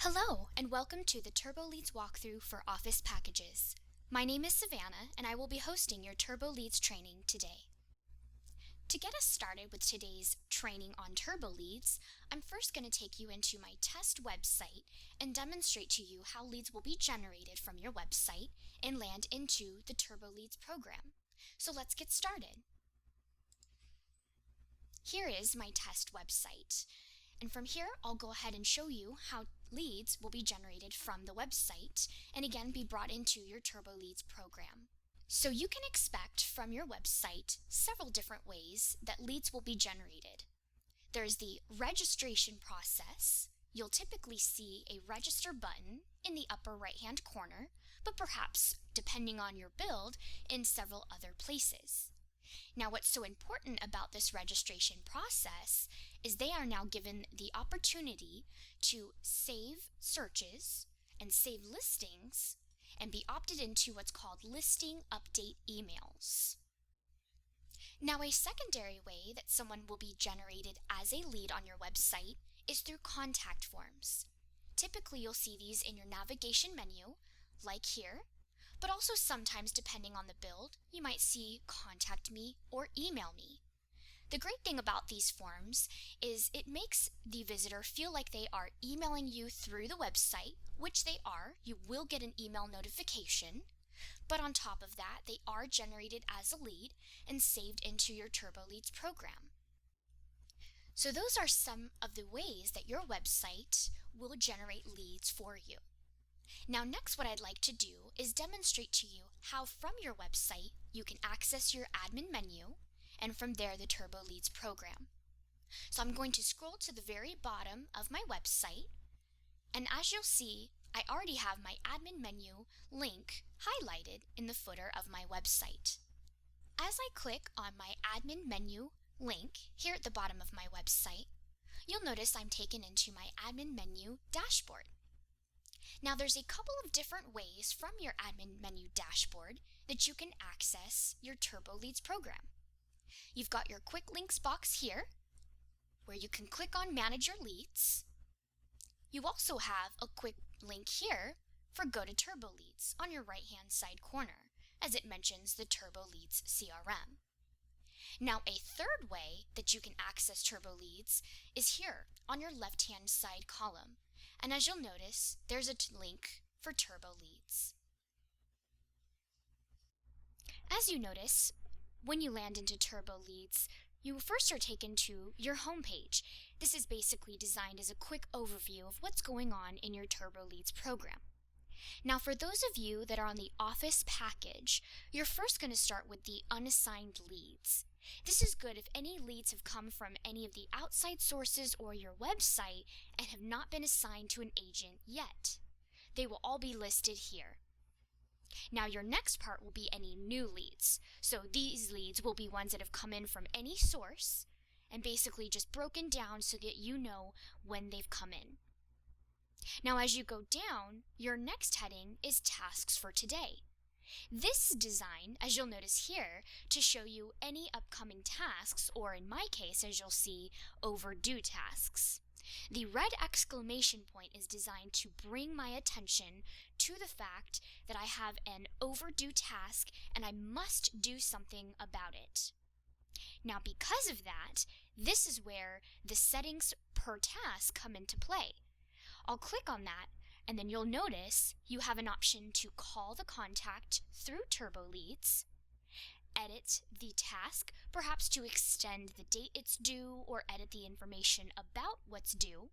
Hello, and welcome to the TurboLeads walkthrough for Office Packages. My name is Savannah, and I will be hosting your TurboLeads training today. To get us started with today's training on TurboLeads, I'm first going to take you into my test website and demonstrate to you how leads will be generated from your website and land into the TurboLeads program. So let's get started. Here is my test website. And from here, I'll go ahead and show you how leads will be generated from the website and again be brought into your TurboLeads program. So you can expect from your website several different ways that leads will be generated. There's the registration process. You'll typically see a register button in the upper right-hand corner, but perhaps, depending on your build, in several other places. Now, what's so important about this registration process is they are now given the opportunity to save searches and save listings and be opted into what's called listing update emails. Now, a secondary way that someone will be generated as a lead on your website is through contact forms. Typically, you'll see these in your navigation menu, like here, but also sometimes, depending on the build, you might see contact me or email me. The great thing about these forms is it makes the visitor feel like they are emailing you through the website, which they are. You will get an email notification, but on top of that, they are generated as a lead and saved into your TurboLeads program. So those are some of the ways that your website will generate leads for you. Now next, what I'd like to do is demonstrate to you how from your website you can access your admin menu and from there the TurboLeads program. So I'm going to scroll to the very bottom of my website, and as you'll see, I already have my admin menu link highlighted in the footer of my website. As I click on my admin menu link here at the bottom of my website, you'll notice I'm taken into my admin menu dashboard. Now there's a couple of different ways from your admin menu dashboard that you can access your TurboLeads program. You've got your quick links box here where you can click on manage your leads. You also have a quick link here for go to TurboLeads on your right hand side corner as it mentions the TurboLeads CRM. Now a third way that you can access TurboLeads is here on your left hand side column. And as you'll notice, there's a link for TurboLeads. As you notice, when you land into TurboLeads, you first are taken to your home page. This is basically designed as a quick overview of what's going on in your TurboLeads program. Now, for those of you that are on the Office package, you're first going to start with the unassigned leads. This is good if any leads have come from any of the outside sources or your website and have not been assigned to an agent yet. They will all be listed here. Now your next part will be any new leads. So these leads will be ones that have come in from any source and basically just broken down so that you know when they've come in. Now as you go down, your next heading is tasks for today. This is designed, as you'll notice here, to show you any upcoming tasks, or in my case, as you'll see, overdue tasks. The red exclamation point is designed to bring my attention to the fact that I have an overdue task and I must do something about it. Now, because of that, this is where the settings per task come into play. I'll click on that, and then you'll notice you have an option to call the contact through TurboLeads, edit the task, perhaps to extend the date it's due or edit the information about what's due.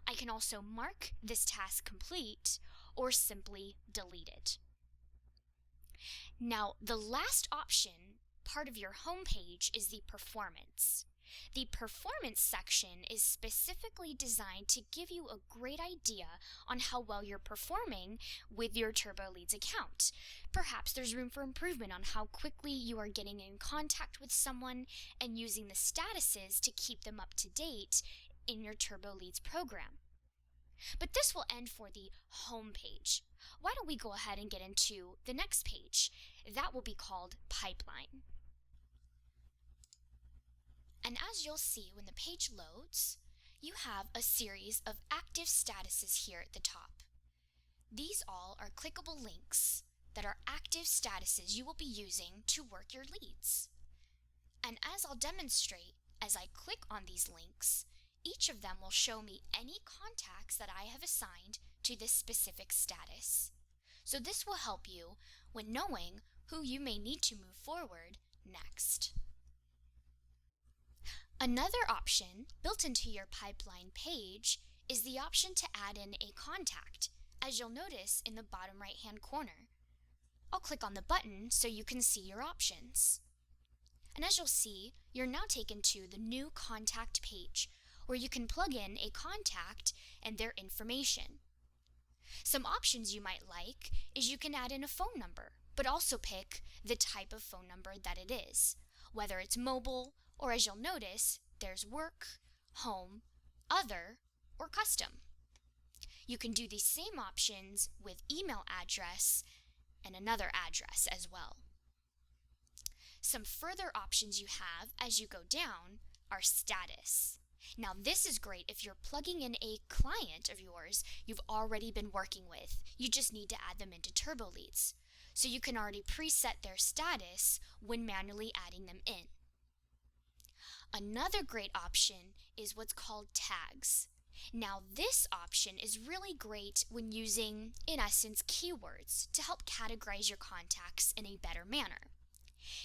I can also mark this task complete or simply delete it. Now, the last option, part of your home page, is the performance. The performance section is specifically designed to give you a great idea on how well you're performing with your TurboLeads account. Perhaps there's room for improvement on how quickly you are getting in contact with someone and using the statuses to keep them up to date in your TurboLeads program. But this will end for the home page. Why don't we go ahead and get into the next page? That will be called Pipeline. And as you'll see when the page loads, you have a series of active statuses here at the top. These all are clickable links that are active statuses you will be using to work your leads. And as I'll demonstrate, as I click on these links, each of them will show me any contacts that I have assigned to this specific status. So this will help you when knowing who you may need to move forward next. Another option built into your pipeline page is the option to add in a contact, as you'll notice in the bottom right-hand corner. I'll click on the button so you can see your options. And as you'll see, you're now taken to the new contact page, where you can plug in a contact and their information. Some options you might like is you can add in a phone number, but also pick the type of phone number that it is, whether it's mobile, or as you'll notice, there's work, home, other, or custom. You can do these same options with email address and another address as well. Some further options you have as you go down are status. Now this is great if you're plugging in a client of yours you've already been working with. You just need to add them into TurboLeads. So you can already preset their status when manually adding them in. Another great option is what's called tags. Now this option is really great when using, in essence, keywords to help categorize your contacts in a better manner.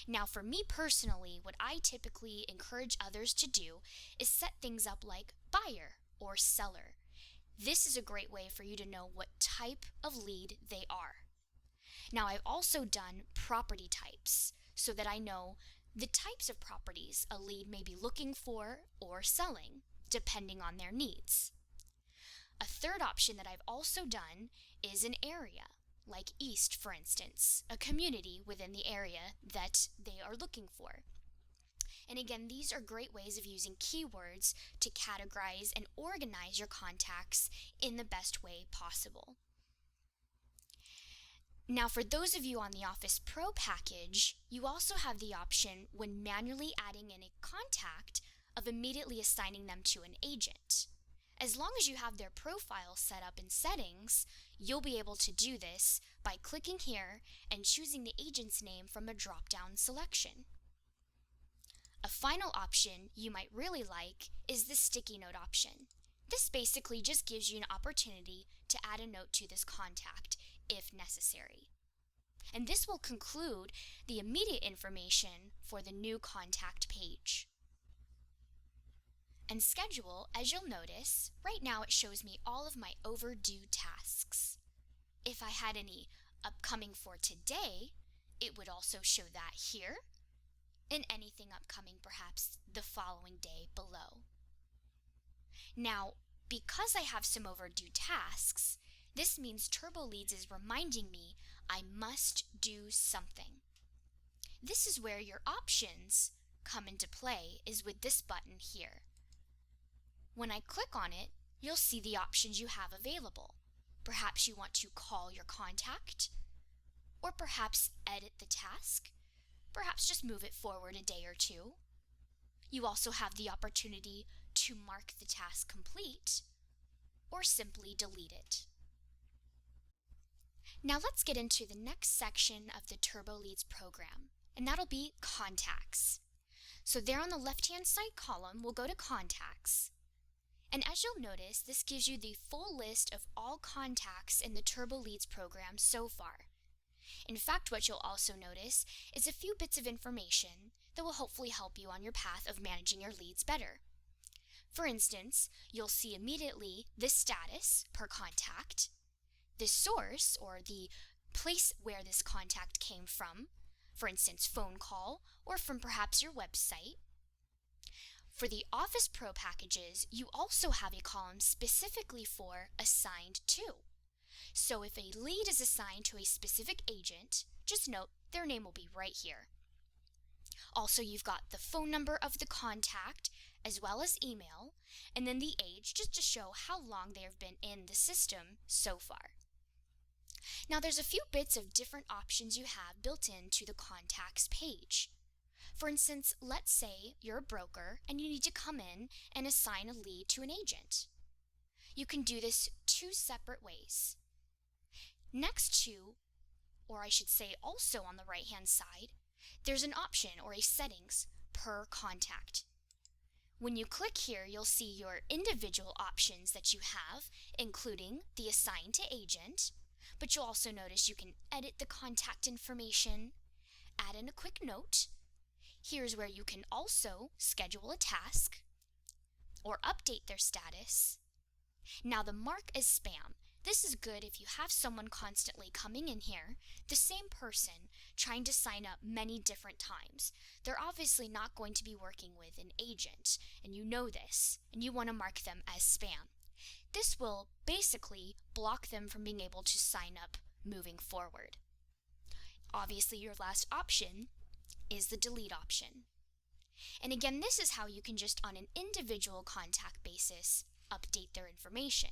Now for me personally, what I typically encourage others to do is set things up like buyer or seller. This is a great way for you to know what type of lead they are. Now I've also done property types so that I know the types of properties a lead may be looking for or selling, depending on their needs. A third option that I've also done is an area, like East, for instance, a community within the area that they are looking for. And again, these are great ways of using keywords to categorize and organize your contacts in the best way possible. Now, for those of you on the Office Pro package, you also have the option when manually adding in a contact of immediately assigning them to an agent. As long as you have their profile set up in settings, you'll be able to do this by clicking here and choosing the agent's name from a drop-down selection. A final option you might really like is the sticky note option. This basically just gives you an opportunity to add a note to this contact if necessary. And this will conclude the immediate information for the new contact page. And schedule, as you'll notice, right now it shows me all of my overdue tasks. If I had any upcoming for today, it would also show that here, and anything upcoming perhaps the following day below. Now, because I have some overdue tasks, this means TurboLeads is reminding me I must do something. This is where your options come into play, is with this button here. When I click on it, you'll see the options you have available. Perhaps you want to call your contact, or perhaps edit the task, perhaps just move it forward a day or two. You also have the opportunity to mark the task complete, or simply delete it. Now let's get into the next section of the TurboLeads program, and that'll be contacts. So there on the left-hand side column, we'll go to contacts. And as you'll notice, this gives you the full list of all contacts in the TurboLeads program so far. In fact, what you'll also notice is a few bits of information that will hopefully help you on your path of managing your leads better. For instance, you'll see immediately the status per contact, the source or the place where this contact came from, for instance, phone call, or from perhaps your website. For the Office Pro packages, you also have a column specifically for assigned to. So if a lead is assigned to a specific agent, just note their name will be right here. Also, you've got the phone number of the contact, as well as email, and then the age, just to show how long they have been in the system so far. Now there's a few bits of different options you have built into the contacts page. For instance, let's say you're a broker and you need to come in and assign a lead to an agent. You can do this two separate ways. Next to, or I should say also on the right-hand side, there's an option or a settings per contact. When you click here, you'll see your individual options that you have, including the assign to agent, but you'll also notice you can edit the contact information, add in a quick note. Here's where you can also schedule a task or update their status. Now the mark as spam. This is good if you have someone constantly coming in here, the same person, trying to sign up many different times. They're obviously not going to be working with an agent, and you know this, and you want to mark them as spam. This will basically block them from being able to sign up moving forward. Obviously, your last option is the delete option. And again, this is how you can just on an individual contact basis update their information.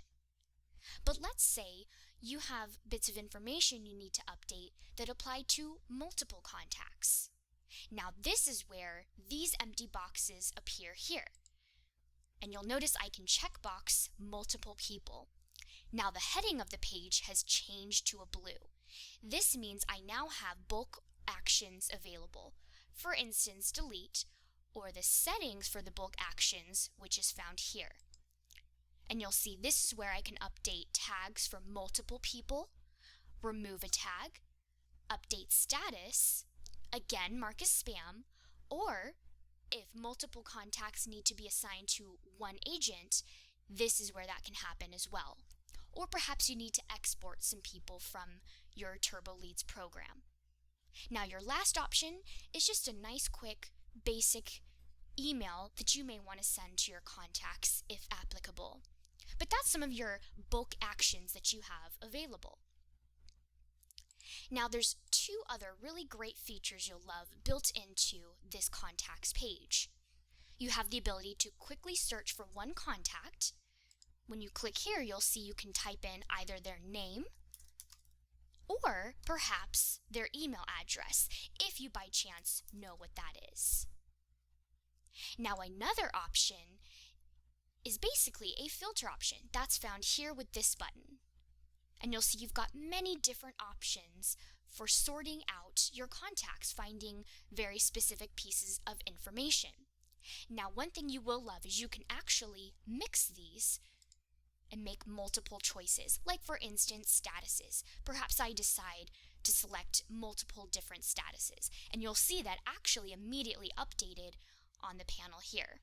But let's say you have bits of information you need to update that apply to multiple contacts. Now this is where these empty boxes appear here. And you'll notice I can checkbox multiple people. Now the heading of the page has changed to a blue. This means I now have bulk actions available. For instance, delete, or the settings for the bulk actions, which is found here. And you'll see this is where I can update tags for multiple people, remove a tag, update status, again mark as spam, or if multiple contacts need to be assigned to one agent, this is where that can happen as well. Or perhaps you need to export some people from your TurboLeads program. Now your last option is just a nice quick basic email that you may want to send to your contacts if applicable. But that's some of your bulk actions that you have available. Now there's two other really great features you'll love built into this contacts page. You have the ability to quickly search for one contact. When you click here, you'll see you can type in either their name or perhaps their email address, if you by chance know what that is. Now another option is basically a filter option that's found here with this button. And you'll see you've got many different options for sorting out your contacts, finding very specific pieces of information. Now one thing you will love is you can actually mix these and make multiple choices, like for instance statuses. Perhaps I decide to select multiple different statuses, and you'll see that actually immediately updated on the panel here.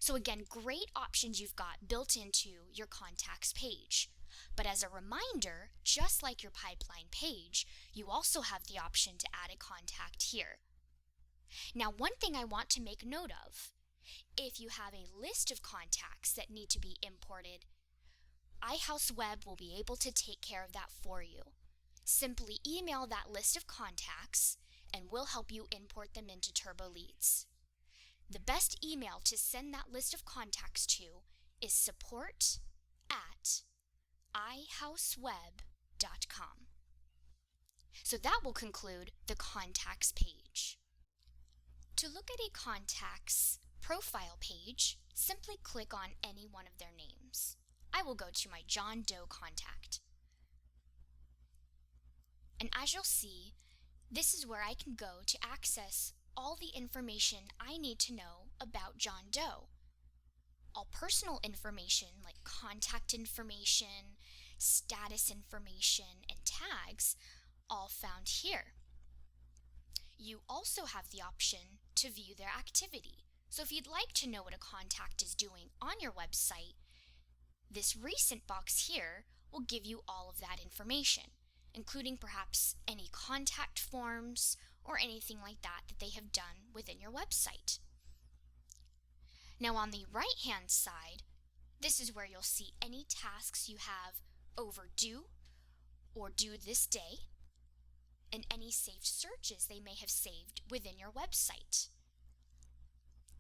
So again, great options you've got built into your contacts page. But as a reminder, just like your pipeline page, you also have the option to add a contact here. Now one thing I want to make note of, if you have a list of contacts that need to be imported, iHOUSEweb will be able to take care of that for you. Simply email that list of contacts and we'll help you import them into TurboLeads. The best email to send that list of contacts to is support@iHOUSEweb.com. So that will conclude the contacts page. To look at a contact's profile page, simply click on any one of their names. I will go to my John Doe contact. And as you'll see, this is where I can go to access all the information I need to know about John Doe. All personal information like contact information, status information, and tags, all found here. You also have the option to view their activity. So if you'd like to know what a contact is doing on your website, this recent box here will give you all of that information, including perhaps any contact forms or anything like that that they have done within your website. Now on the right-hand side, this is where you'll see any tasks you have overdue or due this day, and any saved searches they may have saved within your website.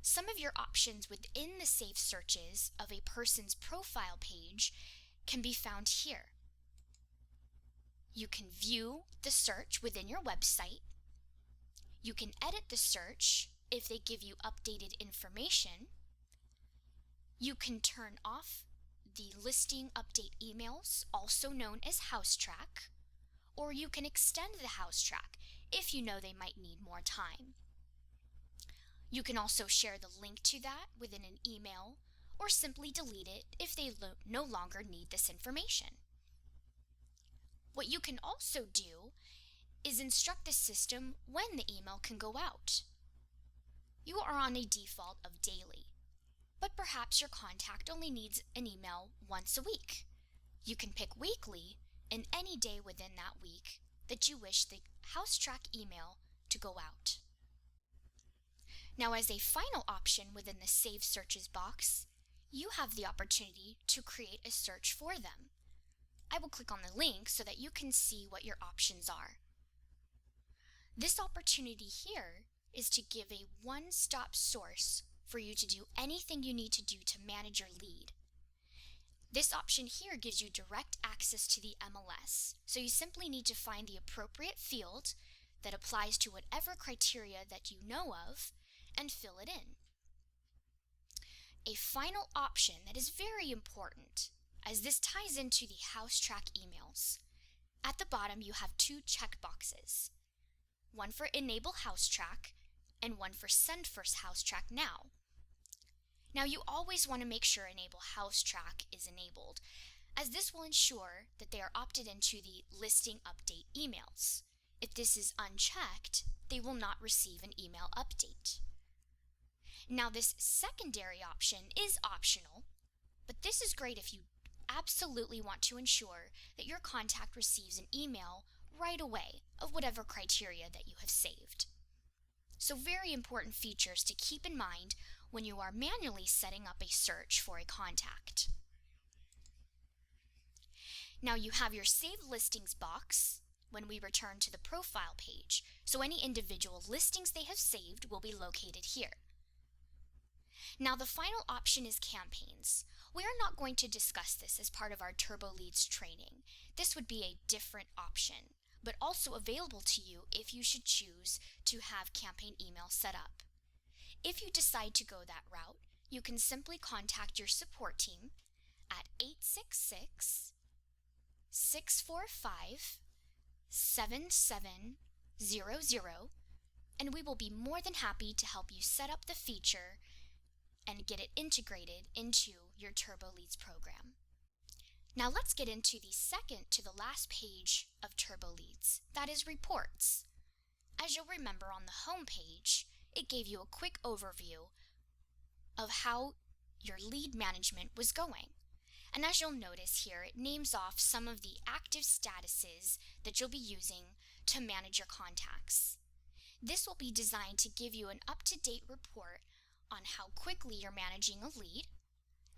Some of your options within the saved searches of a person's profile page can be found here. You can view the search within your website. You can edit the search if they give you updated information. You can turn off the listing update emails, also known as house track, or you can extend the house track if you know they might need more time. You can also share the link to that within an email, or simply delete it if they no longer need this information. What you can also do is instruct the system when the email can go out. You are on a default of daily, but perhaps your contact only needs an email once a week. You can pick weekly and any day within that week that you wish the house track email to go out. Now, as a final option within the Save Searches box, you have the opportunity to create a search for them. I will click on the link so that you can see what your options are. This opportunity here is to give a one-stop source for you to do anything you need to do to manage your lead. This option here gives you direct access to the MLS, so you simply need to find the appropriate field that applies to whatever criteria that you know of and fill it in. A final option that is very important, as this ties into the house track emails. At the bottom you have two checkboxes, one for Enable House Track and one for Send First House Track Now. Now you always want to make sure Enable House Track is enabled, as this will ensure that they are opted into the listing update emails. If this is unchecked, they will not receive an email update. Now this secondary option is optional, but this is great if you absolutely want to ensure that your contact receives an email right away of whatever criteria that you have saved. So very important features to keep in mind when you are manually setting up a search for a contact. Now you have your Save Listings box when we return to the profile page, so any individual listings they have saved will be located here. Now the final option is campaigns. We are not going to discuss this as part of our TurboLeads training. This would be a different option, but also available to you if you should choose to have campaign email set up. If you decide to go that route, you can simply contact your support team at 866-645-7700, and we will be more than happy to help you set up the feature and get it integrated into your TurboLeads program. Now let's get into the second to the last page of TurboLeads, that is reports. As you'll remember on the home page, it gave you a quick overview of how your lead management was going. And as you'll notice here, it names off some of the active statuses that you'll be using to manage your contacts. This will be designed to give you an up-to-date report on how quickly you're managing a lead,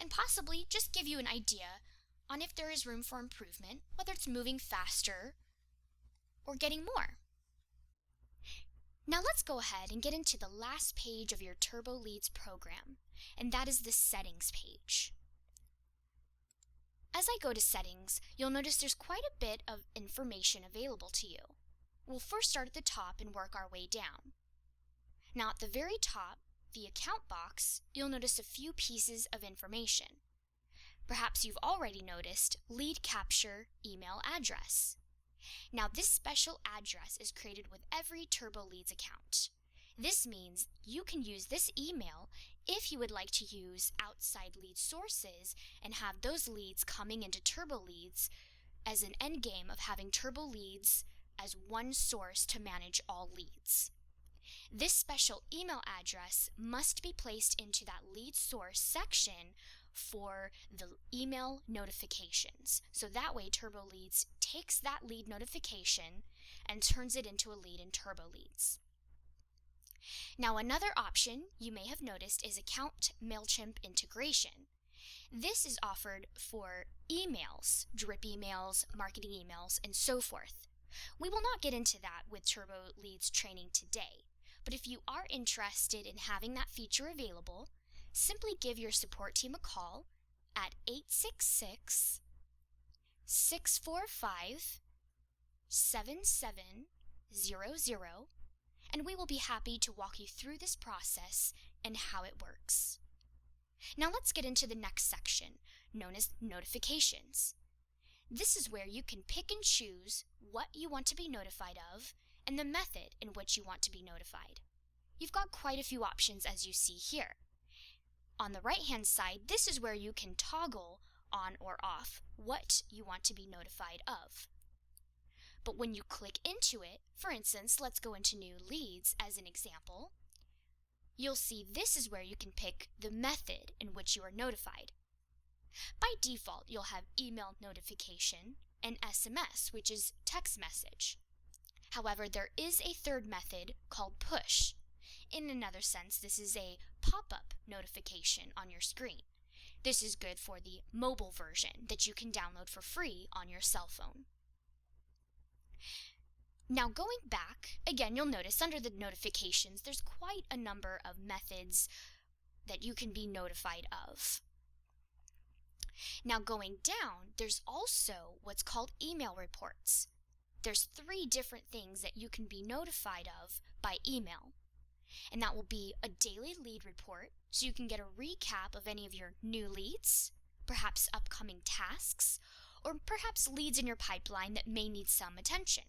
and possibly just give you an idea on if there is room for improvement, whether it's moving faster or getting more. Now let's go ahead and get into the last page of your TurboLeads program, and that is the settings page. As I go to settings, you'll notice there's quite a bit of information available to you. We'll first start at the top and work our way down. Now at the very top, the account box, you'll notice a few pieces of information. Perhaps you've already noticed lead capture email address. Now this special address is created with every TurboLeads account. This means you can use this email if you would like to use outside lead sources and have those leads coming into TurboLeads as an end game of having TurboLeads as one source to manage all leads. This special email address must be placed into that lead source section for the email notifications. So that way TurboLeads takes that lead notification and turns it into a lead in TurboLeads. Now another option you may have noticed is Account MailChimp integration. This is offered for emails, drip emails, marketing emails, and so forth. We will not get into that with TurboLeads training today. But if you are interested in having that feature available, simply give your support team a call at 866-645-7700, and we will be happy to walk you through this process and how it works. Now let's get into the next section, known as notifications. This is where you can pick and choose what you want to be notified of and the method in which you want to be notified. You've got quite a few options as you see here. On the right-hand side, this is where you can toggle on or off what you want to be notified of. But when you click into it, for instance, let's go into new leads as an example, you'll see this is where you can pick the method in which you are notified. By default, you'll have email notification and SMS, which is text message. However, there is a third method called push. In another sense, this is a pop-up notification on your screen. This is good for the mobile version that you can download for free on your cell phone. Now going back, again, you'll notice under the notifications, there's quite a number of methods that you can be notified of. Now going down, there's also what's called email reports. There's 3 different things that you can be notified of by email. And that will be a daily lead report, so you can get a recap of any of your new leads, perhaps upcoming tasks, or perhaps leads in your pipeline that may need some attention.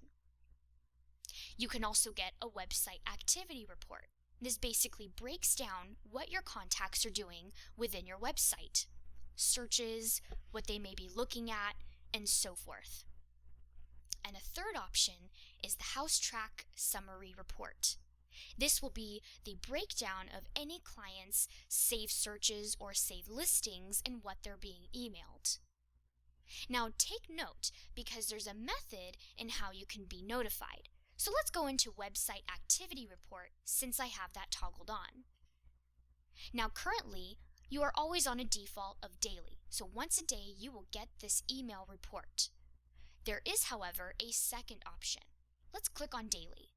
You can also get a website activity report. This basically breaks down what your contacts are doing within your website. Searches, what they may be looking at, and so forth. And a third option is the House Track Summary Report. This will be the breakdown of any client's saved searches or saved listings and what they're being emailed. Now take note, because there's a method in how you can be notified. So let's go into Website Activity Report since I have that toggled on. Now currently, you are always on a default of daily, so once a day you will get this email report. There is, however, a second option. Let's click on daily.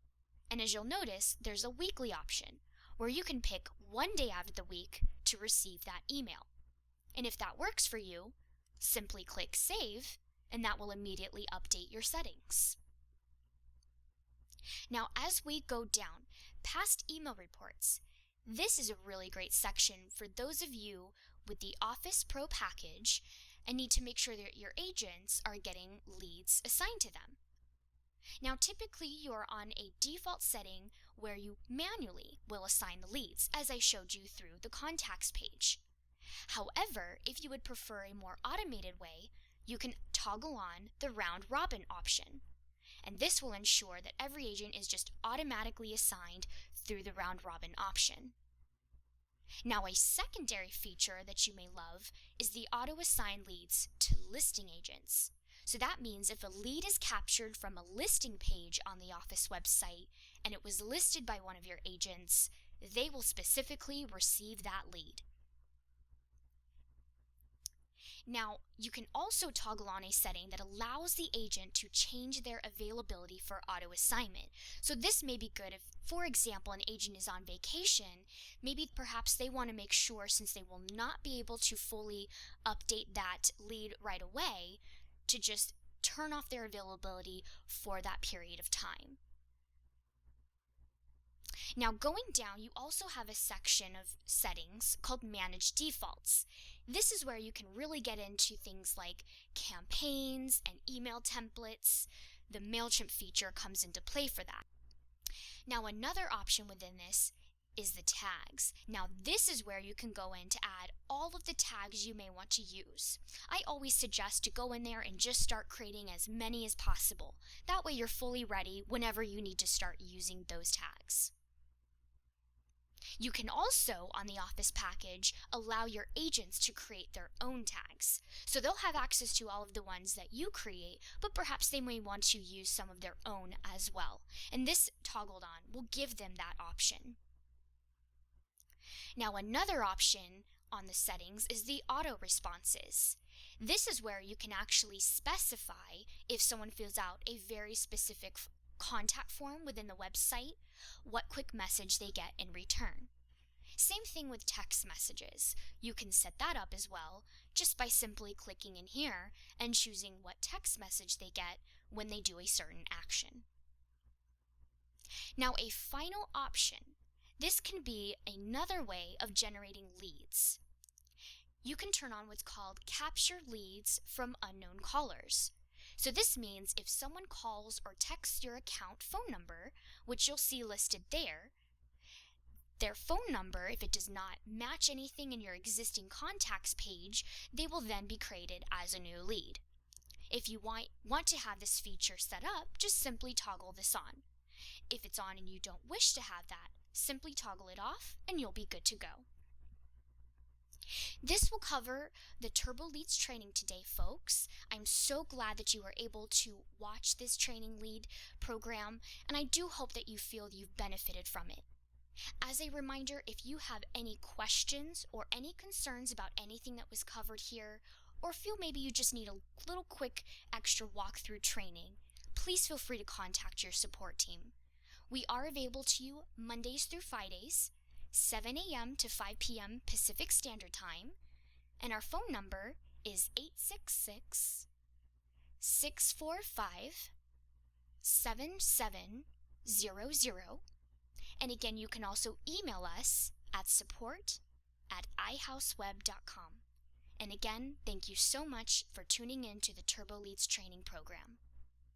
And as you'll notice, there's a weekly option where you can pick one day out of the week to receive that email. And if that works for you, simply click Save, and that will immediately update your settings. Now, as we go down past email reports, this is a really great section for those of you with the Office Pro package and need to make sure that your agents are getting leads assigned to them. Now, typically you are on a default setting where you manually will assign the leads, as I showed you through the contacts page. However, if you would prefer a more automated way, you can toggle on the round robin option. And this will ensure that every agent is just automatically assigned through the round robin option. Now, a secondary feature that you may love is the auto-assign leads to listing agents. So that means if a lead is captured from a listing page on the Office website and it was listed by one of your agents, they will specifically receive that lead. Now, you can also toggle on a setting that allows the agent to change their availability for auto-assignment. So this may be good if, for example, an agent is on vacation, maybe perhaps they want to make sure, since they will not be able to fully update that lead right away, to just turn off their availability for that period of time. Now, going down, you also have a section of settings called Manage Defaults. This is where you can really get into things like campaigns and email templates. The MailChimp feature comes into play for that. Now, another option within this is the tags. Now, this is where you can go in to add all of the tags you may want to use. I always suggest to go in there and just start creating as many as possible. That way you're fully ready whenever you need to start using those tags. You can also, on the Office package, allow your agents to create their own tags. So they'll have access to all of the ones that you create, but perhaps they may want to use some of their own as well. And this toggled on will give them that option. Now, another option on the settings is the auto responses. This is where you can actually specify if someone fills out a very specific contact form within the website, what quick message they get in return. Same thing with text messages. You can set that up as well just by simply clicking in here and choosing what text message they get when they do a certain action. Now, a final option. This can be another way of generating leads. You can turn on what's called Capture Leads from Unknown Callers. So this means if someone calls or texts your account phone number, which you'll see listed there, their phone number, if it does not match anything in your existing contacts page, they will then be created as a new lead. If you want to have this feature set up, just simply toggle this on. If it's on and you don't wish to have that, simply toggle it off and you'll be good to go. This will cover the TurboLeads training today, folks. I'm so glad that you were able to watch this training lead program, and I do hope that you feel you've benefited from it. As a reminder, if you have any questions or any concerns about anything that was covered here, or feel maybe you just need a little quick extra walkthrough training, please feel free to contact your support team. We are available to you Mondays through Fridays, 7 a.m. to 5 p.m. Pacific Standard Time, and our phone number is 866-645-7700. And again, you can also email us at support@iHOUSEweb.com. And again, thank you so much for tuning in to the TurboLeads training program.